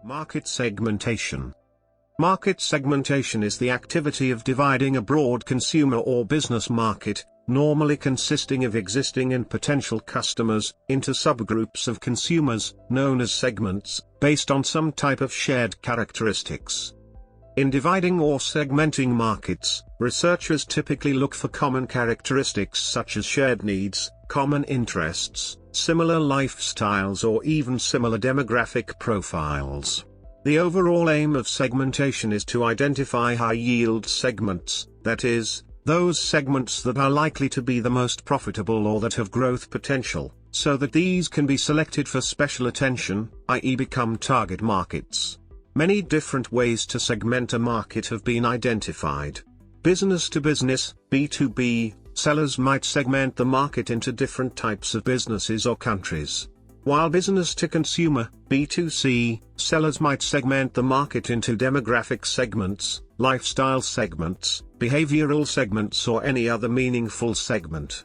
Market segmentation. Market segmentation is the activity of dividing a broad consumer or business market, normally consisting of existing and potential customers, into subgroups of consumers, known as segments, based on some type of shared characteristics. In dividing or segmenting markets, researchers typically look for common characteristics such as shared needs, common interests, similar lifestyles, or even similar demographic profiles. The overall aim of segmentation is to identify high-yield segments, that is, those segments that are likely to be the most profitable or that have growth potential, so that these can be selected for special attention, i.e. become target markets. Many different ways to segment a market have been identified. Business to business, B2B, sellers might segment the market into different types of businesses or countries. While business to consumer, B2C, sellers might segment the market into demographic segments, lifestyle segments, behavioral segments, or any other meaningful segment.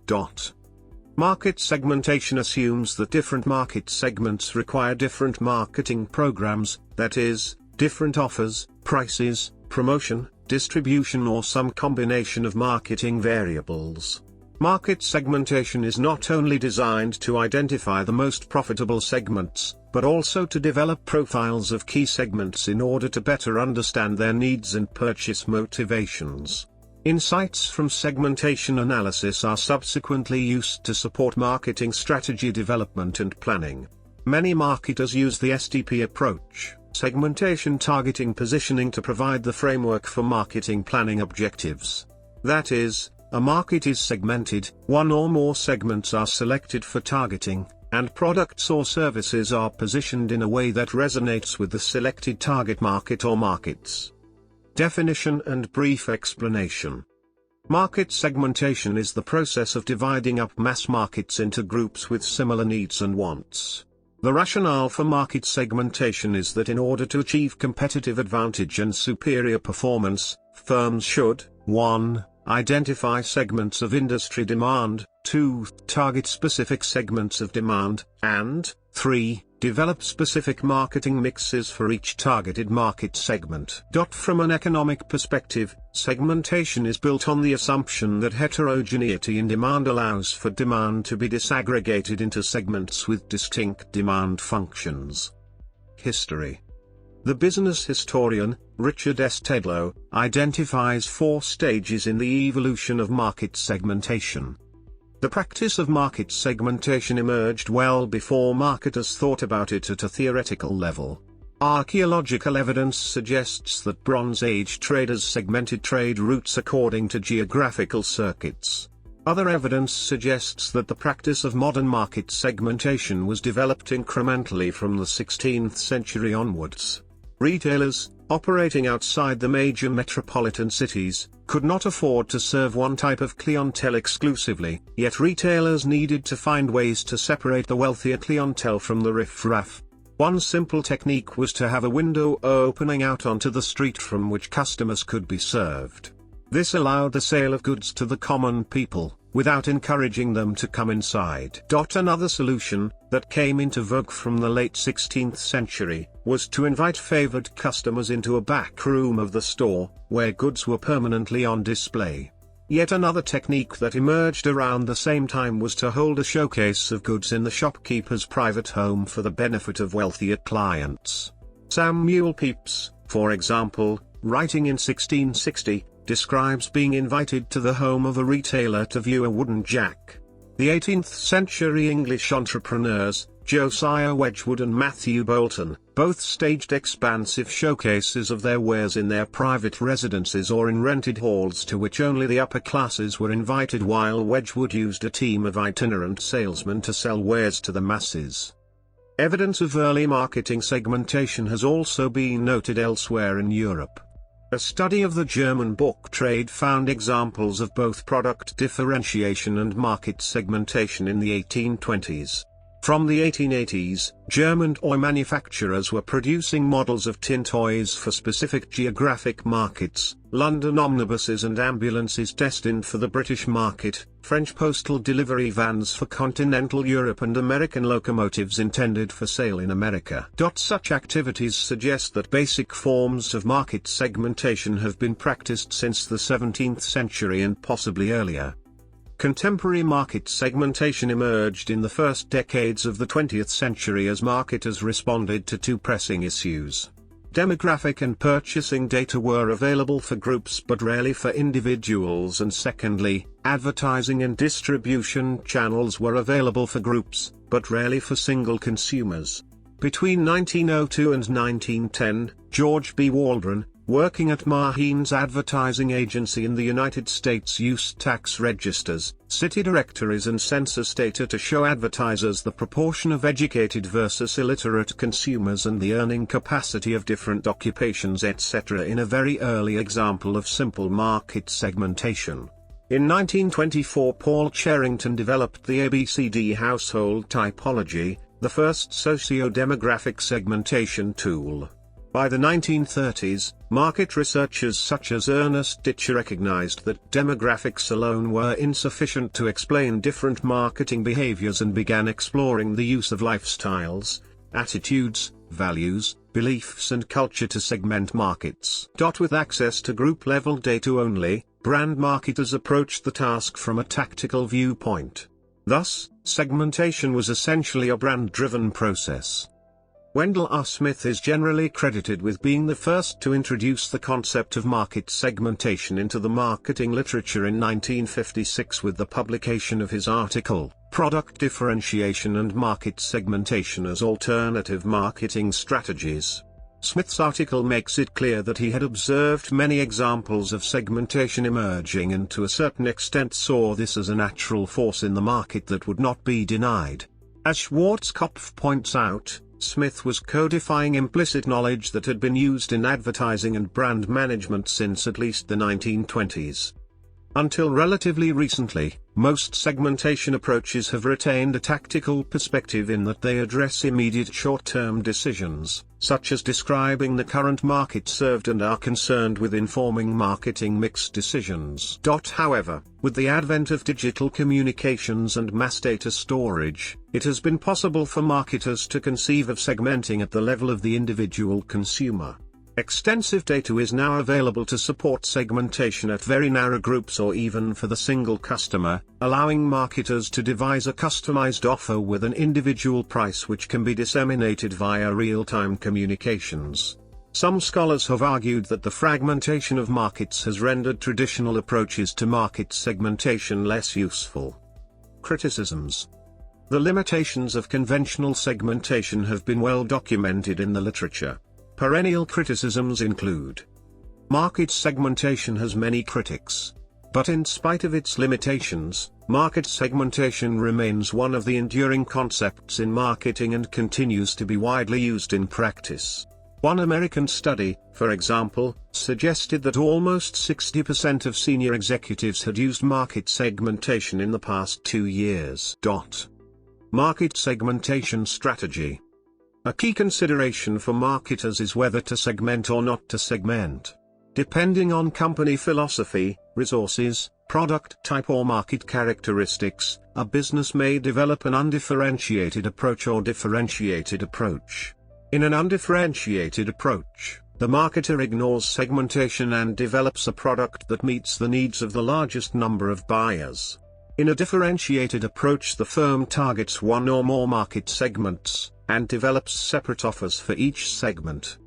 Market segmentation assumes that different market segments require different marketing programs, that is, different offers, prices, promotion, distribution, or some combination of marketing variables. Market segmentation is not only designed to identify the most profitable segments, but also to develop profiles of key segments in order to better understand their needs and purchase motivations. Insights from segmentation analysis are subsequently used to support marketing strategy development and planning. Many marketers use the SDP approach, segmentation targeting positioning, to provide the framework for marketing planning objectives. That is, a market is segmented, one or more segments are selected for targeting, and products or services are positioned in a way that resonates with the selected target market or markets. Definition and brief explanation. Market segmentation is the process of dividing up mass markets into groups with similar needs and wants. The rationale for market segmentation is that in order to achieve competitive advantage and superior performance, firms should 1. Identify segments of industry demand, 2. Target specific segments of demand, and 3. Develop specific marketing mixes for each targeted market segment. From an economic perspective, segmentation is built on the assumption that heterogeneity in demand allows for demand to be disaggregated into segments with distinct demand functions. History. The business historian, Richard S. Tedlow, identifies 4 stages in the evolution of market segmentation. The practice of market segmentation emerged well before marketers thought about it at a theoretical level. Archaeological evidence suggests that Bronze Age traders segmented trade routes according to geographical circuits. Other evidence suggests that the practice of modern market segmentation was developed incrementally from the 16th century onwards. Retailers, operating outside the major metropolitan cities, could not afford to serve one type of clientele exclusively, yet retailers needed to find ways to separate the wealthier clientele from the riff-raff. One simple technique was to have a window opening out onto the street from which customers could be served. This allowed the sale of goods to the common people, without encouraging them to come inside. Another solution, that came into vogue from the late 16th century, was to invite favored customers into a back room of the store, where goods were permanently on display. Yet another technique that emerged around the same time was to hold a showcase of goods in the shopkeeper's private home for the benefit of wealthier clients. Samuel Pepys, for example, writing in 1660, describes being invited to the home of a retailer to view a wooden jack. The 18th century English entrepreneurs, Josiah Wedgwood and Matthew Boulton, both staged expansive showcases of their wares in their private residences or in rented halls to which only the upper classes were invited, while Wedgwood used a team of itinerant salesmen to sell wares to the masses. Evidence of early marketing segmentation has also been noted elsewhere in Europe. A study of the German book trade found examples of both product differentiation and market segmentation in the 1820s. From the 1880s, German toy manufacturers were producing models of tin toys for specific geographic markets: London omnibuses and ambulances destined for the British market, French postal delivery vans for continental Europe, and American locomotives intended for sale in America. Such activities suggest that basic forms of market segmentation have been practiced since the 17th century and possibly earlier. Contemporary market segmentation emerged in the first decades of the 20th century as marketers responded to two pressing issues. Demographic and purchasing data were available for groups but rarely for individuals, and secondly, advertising and distribution channels were available for groups, but rarely for single consumers. Between 1902 and 1910, George B. Waldron, working at Maheen's advertising agency in the United States, used tax registers, city directories and census data to show advertisers the proportion of educated versus illiterate consumers and the earning capacity of different occupations, etc., in a very early example of simple market segmentation. In 1924, Paul Cherrington developed the ABCD household typology, the first socio-demographic segmentation tool. By the 1930s, market researchers such as Ernest Ditcher recognized that demographics alone were insufficient to explain different marketing behaviors and began exploring the use of lifestyles, attitudes, values, beliefs and culture to segment markets. With access to group-level data only, brand marketers approached the task from a tactical viewpoint. Thus, segmentation was essentially a brand-driven process. Wendell R. Smith is generally credited with being the first to introduce the concept of market segmentation into the marketing literature in 1956 with the publication of his article, Product Differentiation and Market Segmentation as Alternative Marketing Strategies. Smith's article makes it clear that he had observed many examples of segmentation emerging and to a certain extent saw this as a natural force in the market that would not be denied. As Schwarzkopf points out, Smith was codifying implicit knowledge that had been used in advertising and brand management since at least the 1920s. Until relatively recently, most segmentation approaches have retained a tactical perspective in that they address immediate short-term decisions, such as describing the current market served, and are concerned with informing marketing mix decisions. However, with the advent of digital communications and mass data storage, it has been possible for marketers to conceive of segmenting at the level of the individual consumer. Extensive data is now available to support segmentation at very narrow groups or even for the single customer, allowing marketers to devise a customized offer with an individual price which can be disseminated via real-time communications. Some scholars have argued that the fragmentation of markets has rendered traditional approaches to market segmentation less useful. Criticisms. The limitations of conventional segmentation have been well documented in the literature. Perennial criticisms include: market segmentation has many critics. But in spite of its limitations, market segmentation remains one of the enduring concepts in marketing and continues to be widely used in practice. One American study, for example, suggested that almost 60% of senior executives had used market segmentation in the past 2 years. Market segmentation strategy. A key consideration for marketers is whether to segment or not to segment. Depending on company philosophy, resources, product type or market characteristics, a business may develop an undifferentiated approach or differentiated approach. In an undifferentiated approach, the marketer ignores segmentation and develops a product that meets the needs of the largest number of buyers. In a differentiated approach, the firm targets one or more market segments, and develops separate offers for each segment.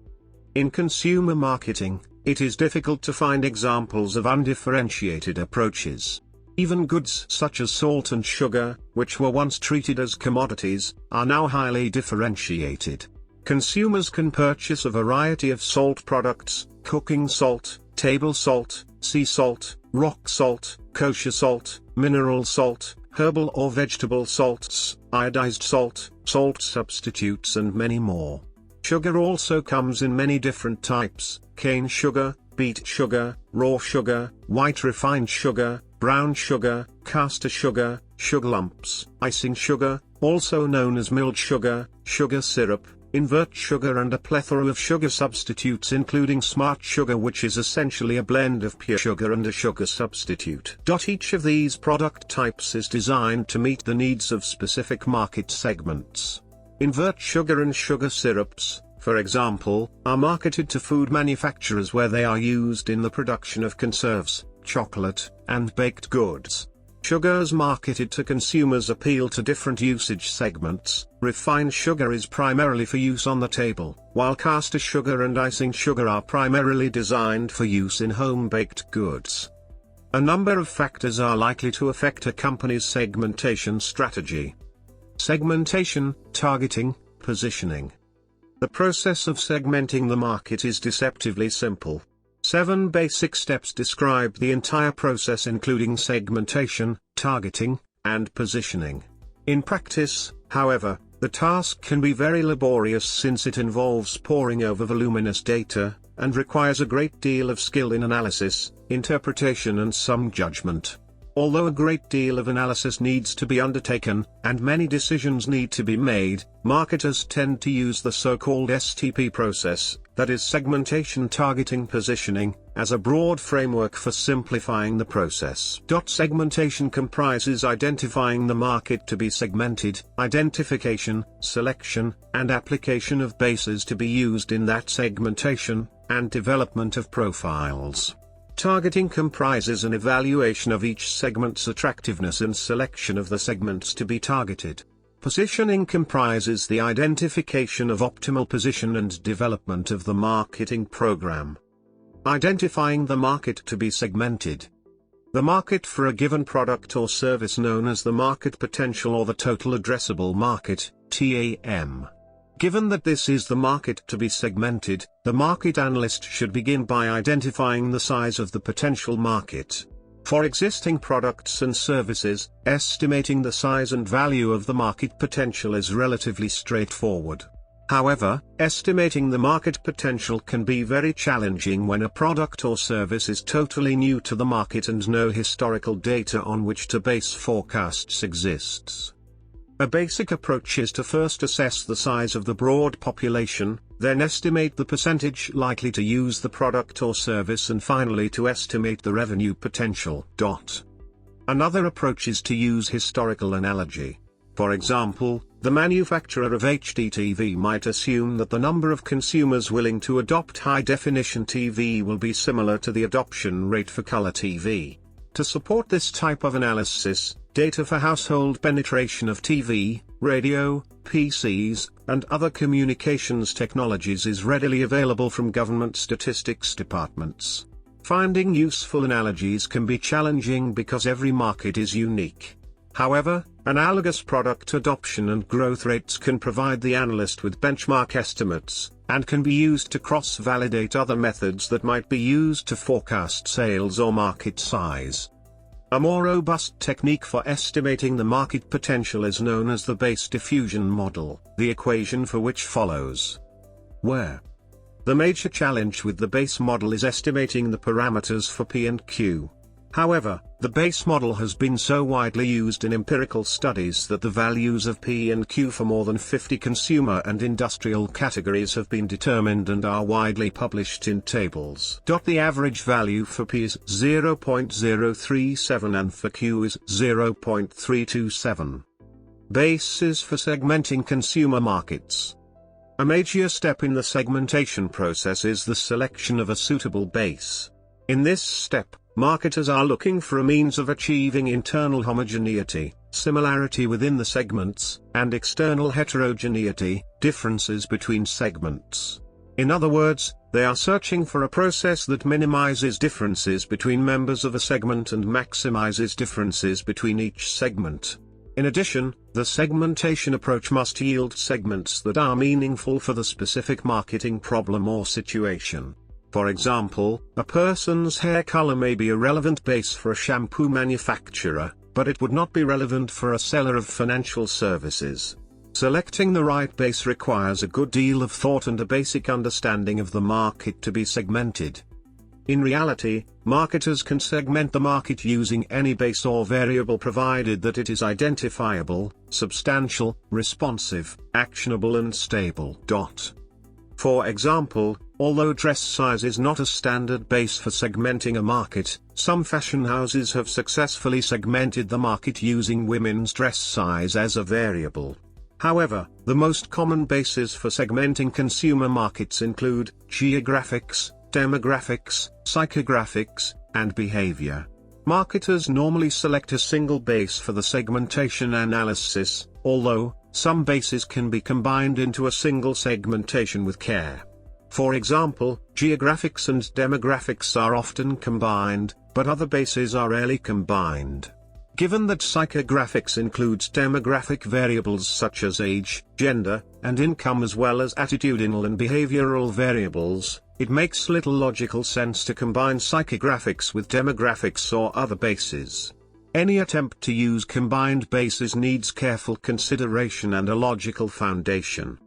In consumer marketing, it is difficult to find examples of undifferentiated approaches. Even goods such as salt and sugar, which were once treated as commodities, are now highly differentiated. Consumers can purchase a variety of salt products: cooking salt, table salt, sea salt, rock salt, kosher salt, mineral salt, herbal or vegetable salts, iodized salt, salt substitutes and many more. Sugar also comes in many different types: cane sugar, beet sugar, raw sugar, white refined sugar, brown sugar, caster sugar, sugar lumps, icing sugar, also known as milled sugar, sugar syrup, invert sugar and a plethora of sugar substitutes including smart sugar, which is essentially a blend of pure sugar and a sugar substitute. Each of these product types is designed to meet the needs of specific market segments. Invert sugar and sugar syrups, for example, are marketed to food manufacturers where they are used in the production of conserves, chocolate, and baked goods. Sugars marketed to consumers appeal to different usage segments. Refined sugar is primarily for use on the table, while caster sugar and icing sugar are primarily designed for use in home-baked goods. A number of factors are likely to affect a company's segmentation strategy. Segmentation, targeting, positioning. The process of segmenting the market is deceptively simple. 7 basic steps describe the entire process, including segmentation, targeting, and positioning. In practice, however, the task can be very laborious since it involves poring over voluminous data, and requires a great deal of skill in analysis, interpretation and some judgment. Although a great deal of analysis needs to be undertaken, and many decisions need to be made, marketers tend to use the so-called STP process, that is segmentation, targeting, positioning, as a broad framework for simplifying the process. Segmentation comprises identifying the market to be segmented, identification, selection, and application of bases to be used in that segmentation, and development of profiles. Targeting comprises an evaluation of each segment's attractiveness and selection of the segments to be targeted. Positioning comprises the identification of optimal position and development of the marketing program. Identifying the market to be segmented. The market for a given product or service, known as the market potential or the total addressable market, TAM. Given that this is the market to be segmented, the market analyst should begin by identifying the size of the potential market. For existing products and services, estimating the size and value of the market potential is relatively straightforward. However, estimating the market potential can be very challenging when a product or service is totally new to the market and no historical data on which to base forecasts exists. A basic approach is to first assess the size of the broad population, then estimate the percentage likely to use the product or service, and finally to estimate the revenue potential. Another approach is to use historical analogy. For example, the manufacturer of HD TV might assume that the number of consumers willing to adopt high-definition TV will be similar to the adoption rate for color TV. To support this type of analysis, data for household penetration of TV, radio, PCs, and other communications technologies is readily available from government statistics departments. Finding useful analogies can be challenging because every market is unique. However, analogous product adoption and growth rates can provide the analyst with benchmark estimates, and can be used to cross-validate other methods that might be used to forecast sales or market size. A more robust technique for estimating the market potential is known as the base diffusion model, the equation for which follows. Where the major challenge with the base model is estimating the parameters for P and Q. However, the base model has been so widely used in empirical studies that the values of P and Q for more than 50 consumer and industrial categories have been determined and are widely published in tables. The average value for P is 0.037 and for Q is 0.327. Bases for segmenting consumer markets. A major step in the segmentation process is the selection of a suitable base. In this step, marketers are looking for a means of achieving internal homogeneity, similarity within the segments, and external heterogeneity, differences between segments. In other words, they are searching for a process that minimizes differences between members of a segment and maximizes differences between each segment. In addition, the segmentation approach must yield segments that are meaningful for the specific marketing problem or situation. For example, a person's hair color may be a relevant base for a shampoo manufacturer, but it would not be relevant for a seller of financial services. Selecting the right base requires a good deal of thought and a basic understanding of the market to be segmented. In reality, marketers can segment the market using any base or variable provided that it is identifiable, substantial, responsive, actionable and stable. For example, although dress size is not a standard base for segmenting a market, some fashion houses have successfully segmented the market using women's dress size as a variable. However, the most common bases for segmenting consumer markets include geographics, demographics, psychographics, and behavior. Marketers normally select a single base for the segmentation analysis, although some bases can be combined into a single segmentation with care. For example, geographics and demographics are often combined, but other bases are rarely combined. Given that psychographics includes demographic variables such as age, gender, and income as well as attitudinal and behavioral variables, it makes little logical sense to combine psychographics with demographics or other bases. Any attempt to use combined bases needs careful consideration and a logical foundation.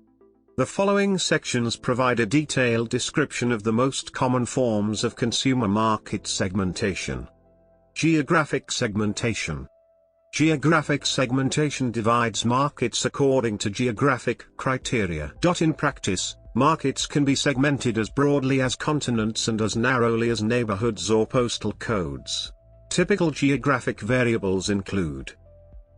The following sections provide a detailed description of the most common forms of consumer market segmentation. Geographic segmentation. Geographic segmentation divides markets according to geographic criteria. In practice, markets can be segmented as broadly as continents and as narrowly as neighborhoods or postal codes. Typical geographic variables include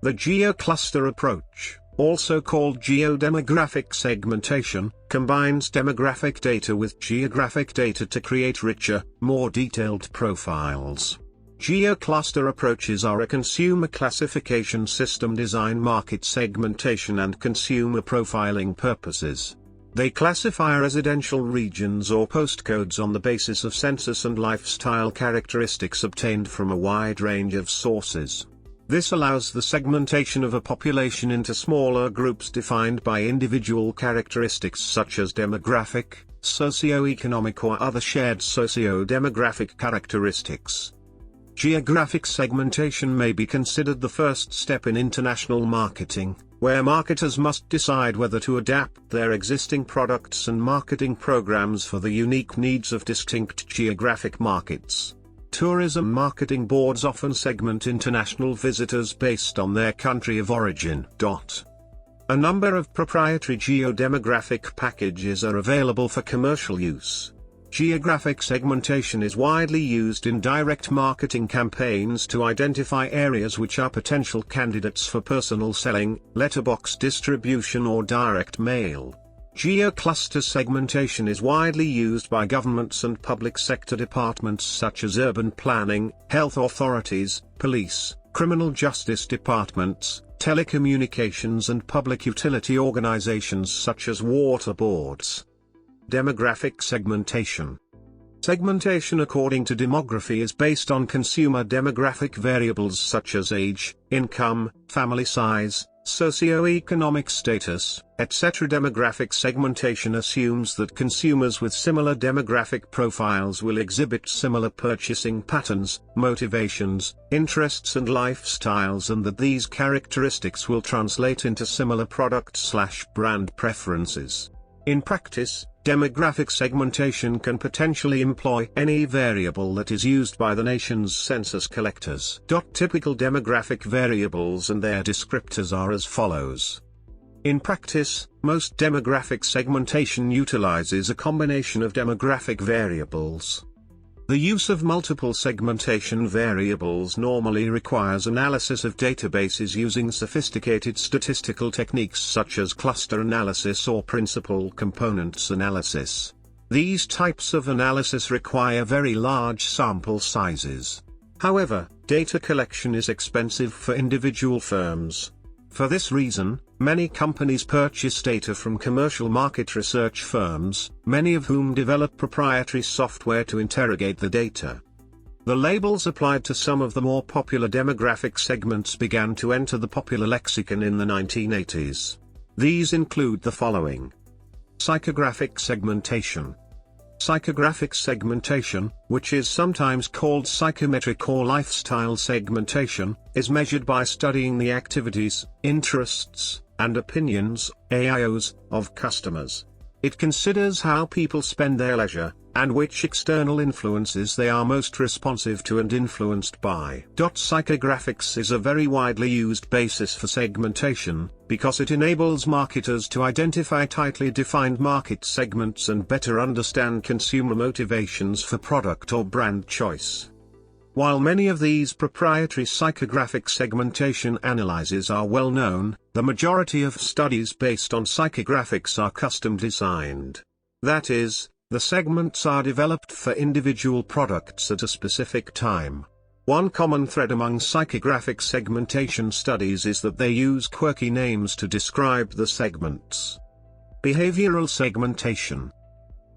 the Geocluster approach, also called geodemographic segmentation, combines demographic data with geographic data to create richer, more detailed profiles. Geocluster approaches are a consumer classification system designed market segmentation and consumer profiling purposes. They classify residential regions or postcodes on the basis of census and lifestyle characteristics obtained from a wide range of sources. This allows the segmentation of a population into smaller groups defined by individual characteristics such as demographic, socio-economic or other shared socio-demographic characteristics. Geographic segmentation may be considered the first step in international marketing, where marketers must decide whether to adapt their existing products and marketing programs for the unique needs of distinct geographic markets. Tourism marketing boards often segment international visitors based on their country of origin. A number of proprietary geodemographic packages are available for commercial use. Geographic segmentation is widely used in direct marketing campaigns to identify areas which are potential candidates for personal selling, letterbox distribution or direct mail. Geocluster segmentation is widely used by governments and public sector departments such as urban planning, health authorities, police, criminal justice departments, telecommunications and public utility organizations such as water boards. Demographic segmentation. Segmentation according to demography is based on consumer demographic variables such as age, income, family size, socio-economic status, etc. Demographic segmentation assumes that consumers with similar demographic profiles will exhibit similar purchasing patterns, motivations, interests and lifestyles, and that these characteristics will translate into similar product/brand preferences. In practice, demographic segmentation can potentially employ any variable that is used by the nation's census collectors. Typical demographic variables and their descriptors are as follows. In practice, most demographic segmentation utilizes a combination of demographic variables. The use of multiple segmentation variables normally requires analysis of databases using sophisticated statistical techniques such as cluster analysis or principal components analysis. These types of analysis require very large sample sizes. However, data collection is expensive for individual firms. For this reason, many companies purchase data from commercial market research firms, many of whom develop proprietary software to interrogate the data. The labels applied to some of the more popular demographic segments began to enter the popular lexicon in the 1980s. These include the following. Psychographic segmentation. Psychographic segmentation, which is sometimes called psychometric or lifestyle segmentation, is measured by studying the activities, interests, and opinions, AIOs, of customers. It considers how people spend their leisure, and which external influences they are most responsive to and influenced by. Psychographics is a very widely used basis for segmentation, because it enables marketers to identify tightly defined market segments and better understand consumer motivations for product or brand choice. While many of these proprietary psychographic segmentation analyses are well known, the majority of studies based on psychographics are custom designed. That is, the segments are developed for individual products at a specific time. One common thread among psychographic segmentation studies is that they use quirky names to describe the segments. Behavioral segmentation.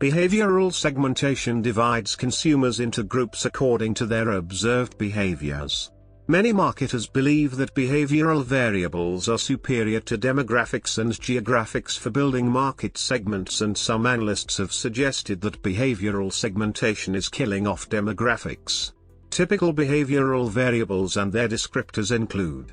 Behavioral segmentation divides consumers into groups according to their observed behaviors. Many marketers believe that behavioral variables are superior to demographics and geographics for building market segments, and some analysts have suggested that behavioral segmentation is killing off demographics. Typical behavioral variables and their descriptors include.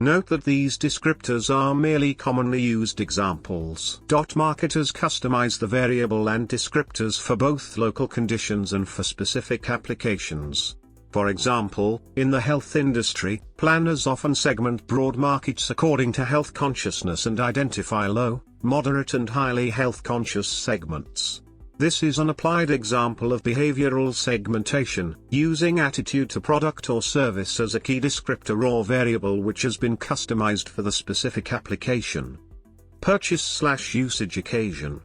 Note that these descriptors are merely commonly used examples. Marketers customize the variable and descriptors for both local conditions and for specific applications. For example, in the health industry, planners often segment broad markets according to health consciousness and identify low, moderate and highly health conscious segments. This is an applied example of behavioral segmentation, using attitude to product or service as a key descriptor or variable which has been customized for the specific application. Purchase/usage occasion.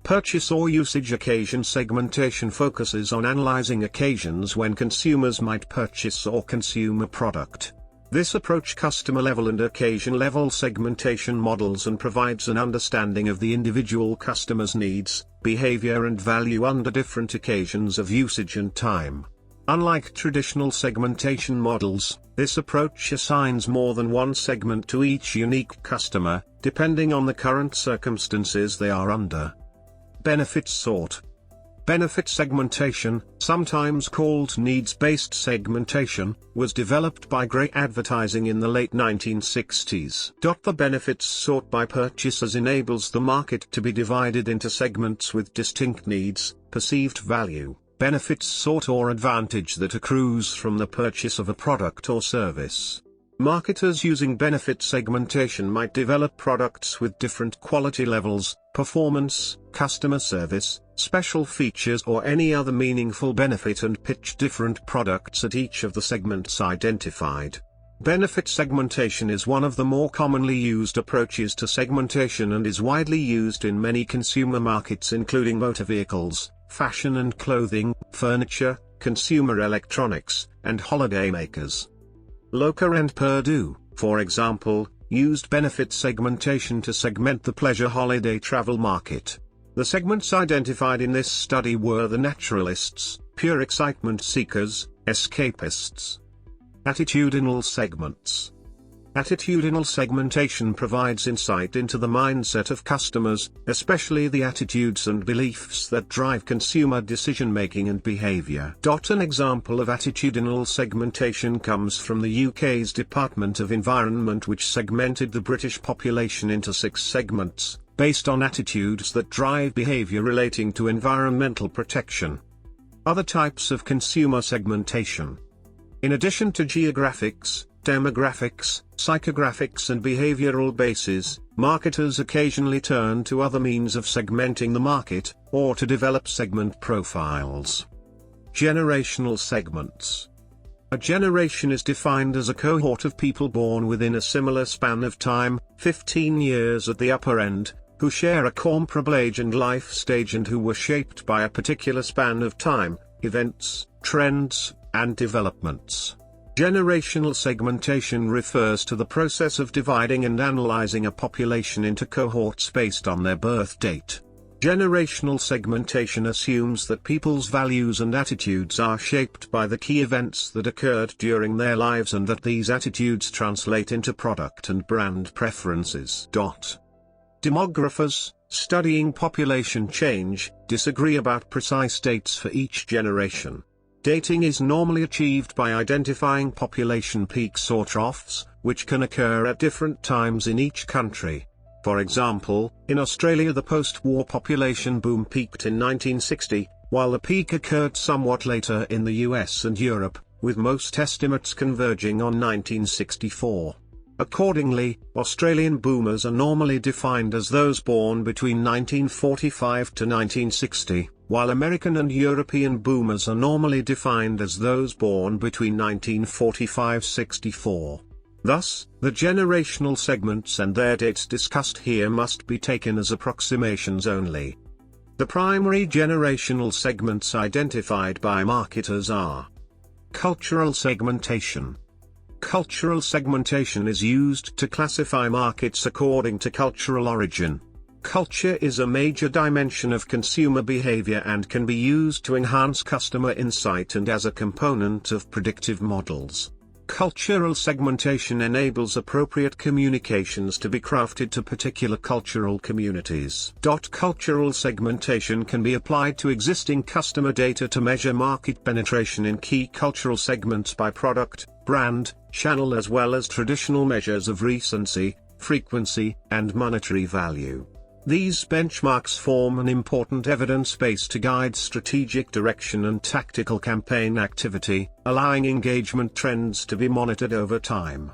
Purchase or usage occasion segmentation focuses on analyzing occasions when consumers might purchase or consume a product. This approach customer-level and occasion-level segmentation models and provides an understanding of the individual customer's needs, behavior and value under different occasions of usage and time. Unlike traditional segmentation models, this approach assigns more than one segment to each unique customer, depending on the current circumstances they are under. Benefits sought. Benefit segmentation, sometimes called needs-based segmentation, was developed by Grey Advertising in the late 1960s. The benefits sought by purchasers enables the market to be divided into segments with distinct needs, perceived value, benefits sought or advantage that accrues from the purchase of a product or service. Marketers using benefit segmentation might develop products with different quality levels, performance, customer service, special features or any other meaningful benefit and pitch different products at each of the segments identified. Benefit segmentation is one of the more commonly used approaches to segmentation and is widely used in many consumer markets including motor vehicles, fashion and clothing, furniture, consumer electronics, and holidaymakers. Locher and Purdue, for example, used benefit segmentation to segment the pleasure holiday travel market. The segments identified in this study were the naturalists, pure excitement seekers, escapists. Attitudinal segments. Attitudinal segmentation provides insight into the mindset of customers, especially the attitudes and beliefs that drive consumer decision-making and behavior. An example of attitudinal segmentation comes from the UK's Department of Environment, which segmented the British population into 6 segments, based on attitudes that drive behavior relating to environmental protection. Other types of consumer segmentation. In addition to geographics, demographics, psychographics and behavioral bases, marketers occasionally turn to other means of segmenting the market, or to develop segment profiles. Generational segments. A generation is defined as a cohort of people born within a similar span of time, 15 years at the upper end, who share a comparable age and life stage and who were shaped by a particular span of time, events, trends, and developments. Generational segmentation refers to the process of dividing and analyzing a population into cohorts based on their birth date. Generational segmentation assumes that people's values and attitudes are shaped by the key events that occurred during their lives and that these attitudes translate into product and brand preferences. Demographers, studying population change, disagree about precise dates for each generation. Dating is normally achieved by identifying population peaks or troughs, which can occur at different times in each country. For example, in Australia the post-war population boom peaked in 1960, while the peak occurred somewhat later in the US and Europe, with most estimates converging on 1964. Accordingly, Australian boomers are normally defined as those born between 1945 to 1960, while American and European boomers are normally defined as those born between 1945–64. Thus, the generational segments and their dates discussed here must be taken as approximations only. The primary generational segments identified by marketers are: cultural segmentation. Cultural segmentation is used to classify markets according to cultural origin. Culture is a major dimension of consumer behavior and can be used to enhance customer insight and as a component of predictive models. Cultural segmentation enables appropriate communications to be crafted to particular cultural communities. Cultural segmentation can be applied to existing customer data to measure market penetration in key cultural segments by product, brand, channel, as well as traditional measures of recency, frequency, and monetary value. These benchmarks form an important evidence base to guide strategic direction and tactical campaign activity, allowing engagement trends to be monitored over time.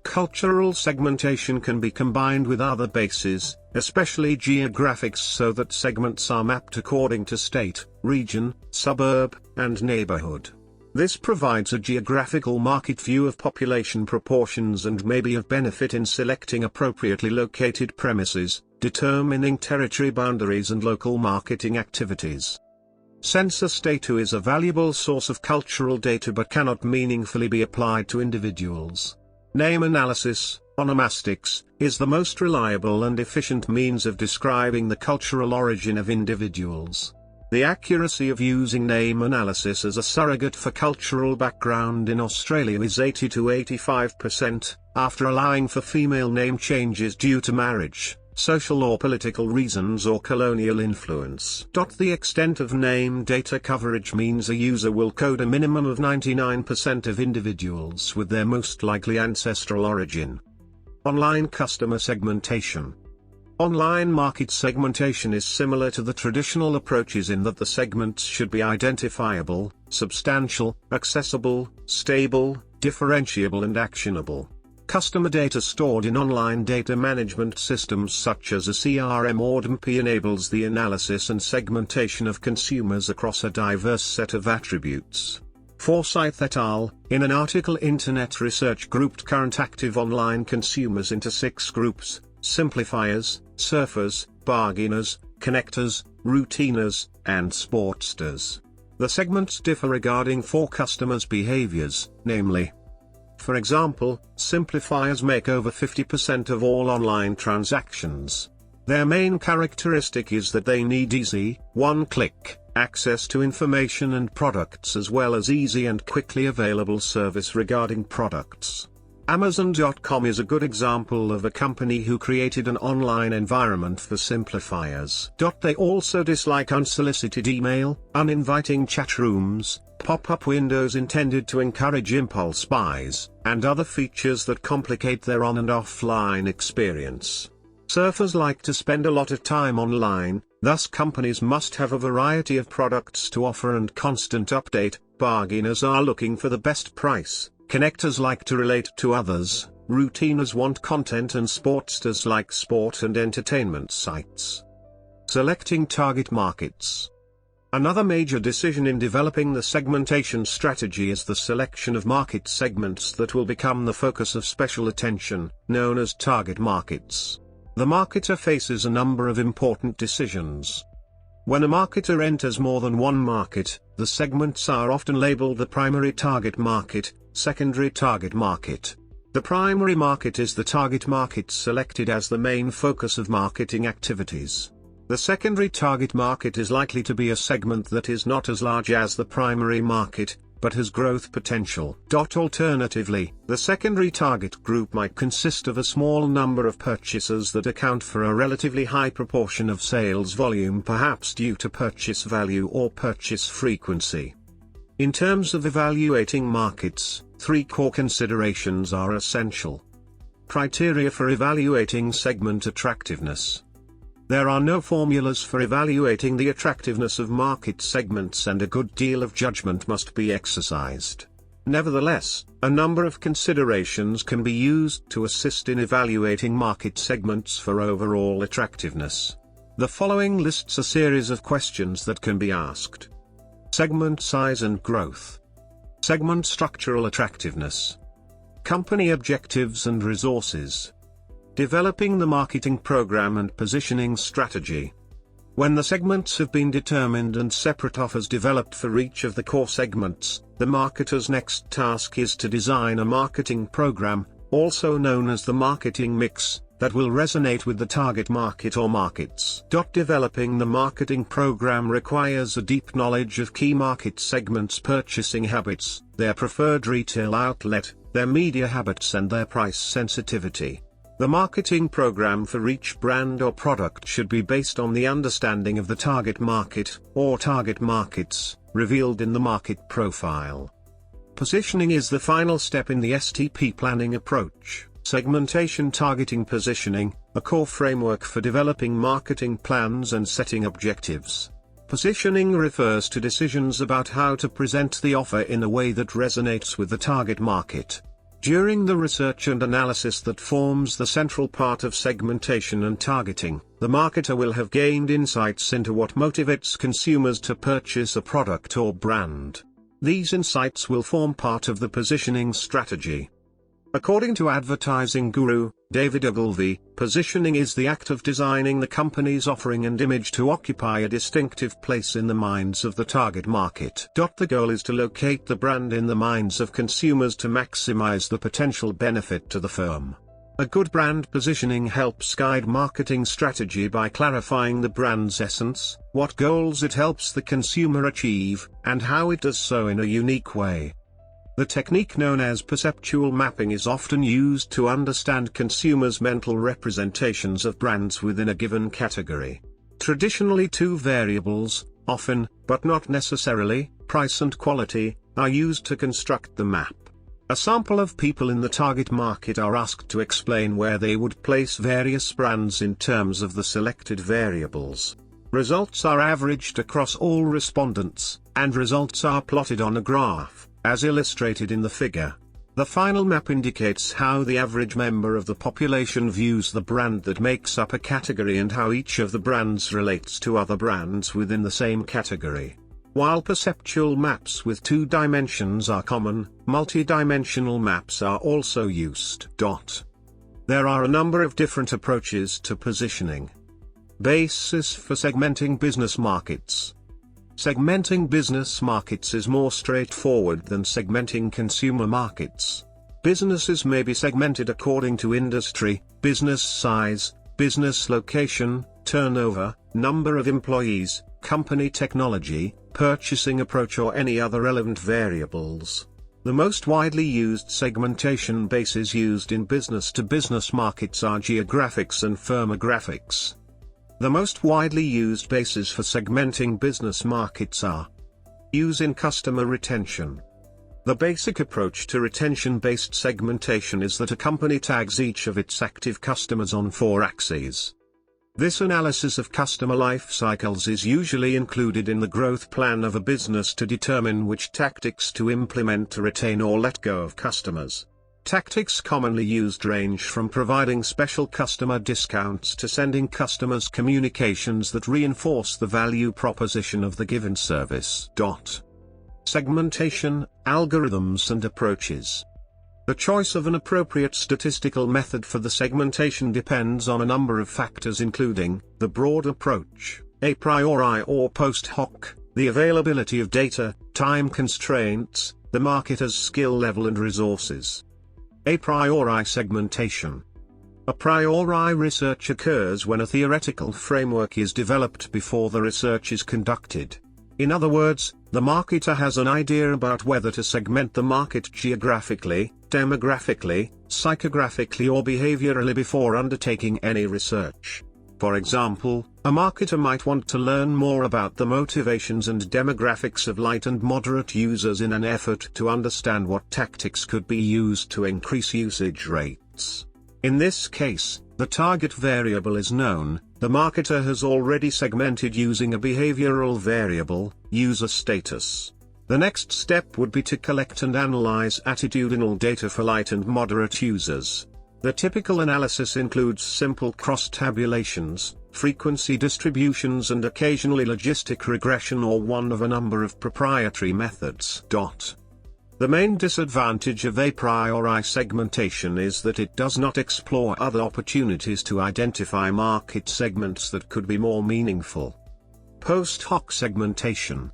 Cultural segmentation can be combined with other bases, especially geographics, so that segments are mapped according to state, region, suburb, and neighborhood. This provides a geographical market view of population proportions and may be of benefit in selecting appropriately located premises, determining territory boundaries and local marketing activities. Census data is a valuable source of cultural data but cannot meaningfully be applied to individuals. Name analysis, onomastics, is the most reliable and efficient means of describing the cultural origin of individuals. The accuracy of using name analysis as a surrogate for cultural background in Australia is 80 to 85%, after allowing for female name changes due to marriage, social or political reasons, or colonial influence. The extent of name data coverage means a user will code a minimum of 99% of individuals with their most likely ancestral origin. Online customer segmentation. Online market segmentation is similar to the traditional approaches in that the segments should be identifiable, substantial, accessible, stable, differentiable, and actionable. Customer data stored in online data management systems such as a CRM or DMP enables the analysis and segmentation of consumers across a diverse set of attributes. Forsyth et al., in an article Internet Research, grouped current active online consumers into 6 groups: simplifiers, surfers, bargainers, connectors, routiners, and sportsters. The segments differ regarding 4 customers' behaviors, namely: for example, simplifiers make over 50% of all online transactions. Their main characteristic is that they need easy, one-click, access to information and products, as well as easy and quickly available service regarding products. Amazon.com is a good example of a company who created an online environment for simplifiers. They also dislike unsolicited email, uninviting chat rooms, pop-up windows intended to encourage impulse buys, and other features that complicate their on- and offline experience. Surfers like to spend a lot of time online, thus companies must have a variety of products to offer and constant update. Bargainers are looking for the best price. Connectors like to relate to others, routiners want content, and sportsters like sport and entertainment sites. Selecting target markets. Another major decision in developing the segmentation strategy is the selection of market segments that will become the focus of special attention, known as target markets. The marketer faces a number of important decisions. When a marketer enters more than one market, the segments are often labeled the primary target market, secondary target market. The primary market is the target market selected as the main focus of marketing activities. The secondary target market is likely to be a segment that is not as large as the primary market, but has growth potential. Alternatively, the secondary target group might consist of a small number of purchasers that account for a relatively high proportion of sales volume, perhaps due to purchase value or purchase frequency. In terms of evaluating markets, 3 core considerations are essential. Criteria for evaluating segment attractiveness. There are no formulas for evaluating the attractiveness of market segments, and a good deal of judgment must be exercised. Nevertheless, a number of considerations can be used to assist in evaluating market segments for overall attractiveness. The following lists a series of questions that can be asked. Segment size and growth. Segment structural attractiveness. Company objectives and resources. Developing the marketing program and positioning strategy. When the segments have been determined and separate offers developed for each of the core segments, the marketer's next task is to design a marketing program, also known as the marketing mix, that will resonate with the target market or markets. Developing the marketing program requires a deep knowledge of key market segments' purchasing habits, their preferred retail outlet, their media habits, and their price sensitivity. The marketing program for each brand or product should be based on the understanding of the target market, or target markets, revealed in the market profile. Positioning is the final step in the STP planning approach. Segmentation targeting positioning, a core framework for developing marketing plans and setting objectives. Positioning refers to decisions about how to present the offer in a way that resonates with the target market. During the research and analysis that forms the central part of segmentation and targeting, the marketer will have gained insights into what motivates consumers to purchase a product or brand. These insights will form part of the positioning strategy. According to advertising guru, David Ogilvy, positioning is the act of designing the company's offering and image to occupy a distinctive place in the minds of the target market. The goal is to locate the brand in the minds of consumers to maximize the potential benefit to the firm. A good brand positioning helps guide marketing strategy by clarifying the brand's essence, what goals it helps the consumer achieve, and how it does so in a unique way. The technique known as perceptual mapping is often used to understand consumers' mental representations of brands within a given category. Traditionally, two variables, often, but not necessarily, price and quality, are used to construct the map. A sample of people in the target market are asked to explain where they would place various brands in terms of the selected variables. Results are averaged across all respondents, and results are plotted on a graph, as illustrated in the figure. The final map indicates how the average member of the population views the brand that makes up a category and how each of the brands relates to other brands within the same category. While perceptual maps with two dimensions are common, multi-dimensional maps are also used. There are a number of different approaches to positioning. Basis for segmenting business markets. Segmenting business markets is more straightforward than segmenting consumer markets. Businesses may be segmented according to industry, business size, business location, turnover, number of employees, company technology, purchasing approach, or any other relevant variables. The most widely used segmentation bases used in business-to-business markets are geographics and firmographics. The most widely used bases for segmenting business markets are: use in customer retention. The basic approach to retention-based segmentation is that a company tags each of its active customers on 4 axes. This analysis of customer life cycles is usually included in the growth plan of a business to determine which tactics to implement to retain or let go of customers. Tactics commonly used range from providing special customer discounts to sending customers communications that reinforce the value proposition of the given service. Segmentation, algorithms and approaches. The choice of an appropriate statistical method for the segmentation depends on a number of factors, including the broad approach, a priori or post-hoc, the availability of data, time constraints, the marketer's skill level and resources. A priori segmentation. A priori research occurs when a theoretical framework is developed before the research is conducted. In other words, the marketer has an idea about whether to segment the market geographically, demographically, psychographically or behaviorally before undertaking any research. For example, a marketer might want to learn more about the motivations and demographics of light and moderate users in an effort to understand what tactics could be used to increase usage rates. In this case, the target variable is known, the marketer has already segmented using a behavioral variable, user status. The next step would be to collect and analyze attitudinal data for light and moderate users. The typical analysis includes simple cross-tabulations, frequency distributions and occasionally logistic regression or one of a number of proprietary methods. The main disadvantage of a priori segmentation is that it does not explore other opportunities to identify market segments that could be more meaningful. Post-Hoc Segmentation.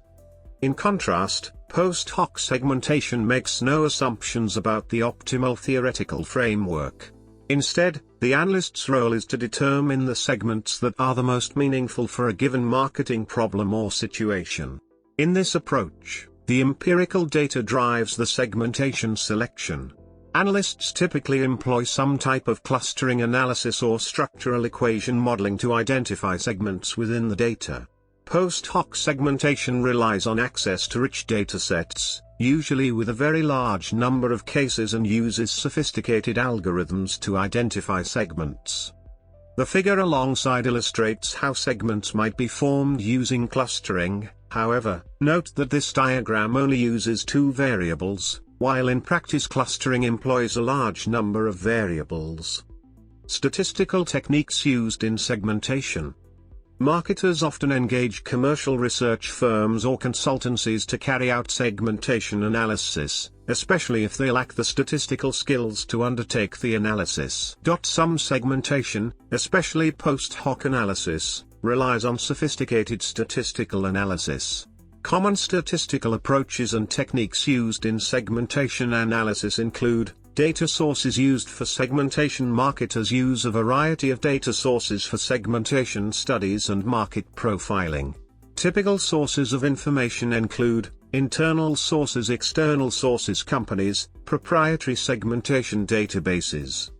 In contrast, Post-Hoc Segmentation makes no assumptions about the optimal theoretical framework. Instead, the analyst's role is to determine the segments that are the most meaningful for a given marketing problem or situation. In this approach, the empirical data drives the segmentation selection. Analysts typically employ some type of clustering analysis or structural equation modeling to identify segments within the data. Post-hoc segmentation relies on access to rich datasets, usually with a very large number of cases, and uses sophisticated algorithms to identify segments. The figure alongside illustrates how segments might be formed using clustering. However, note that this diagram only uses two variables, while in practice clustering employs a large number of variables. Statistical techniques used in segmentation. Marketers often engage commercial research firms or consultancies to carry out segmentation analysis, especially if they lack the statistical skills to undertake the analysis. Some segmentation, especially post-hoc analysis, relies on sophisticated statistical analysis. Common statistical approaches and techniques used in segmentation analysis include: data sources used for segmentation. Marketers use a variety of data sources for segmentation studies and market profiling. Typical sources of information include internal sources, external sources, companies, proprietary segmentation databases.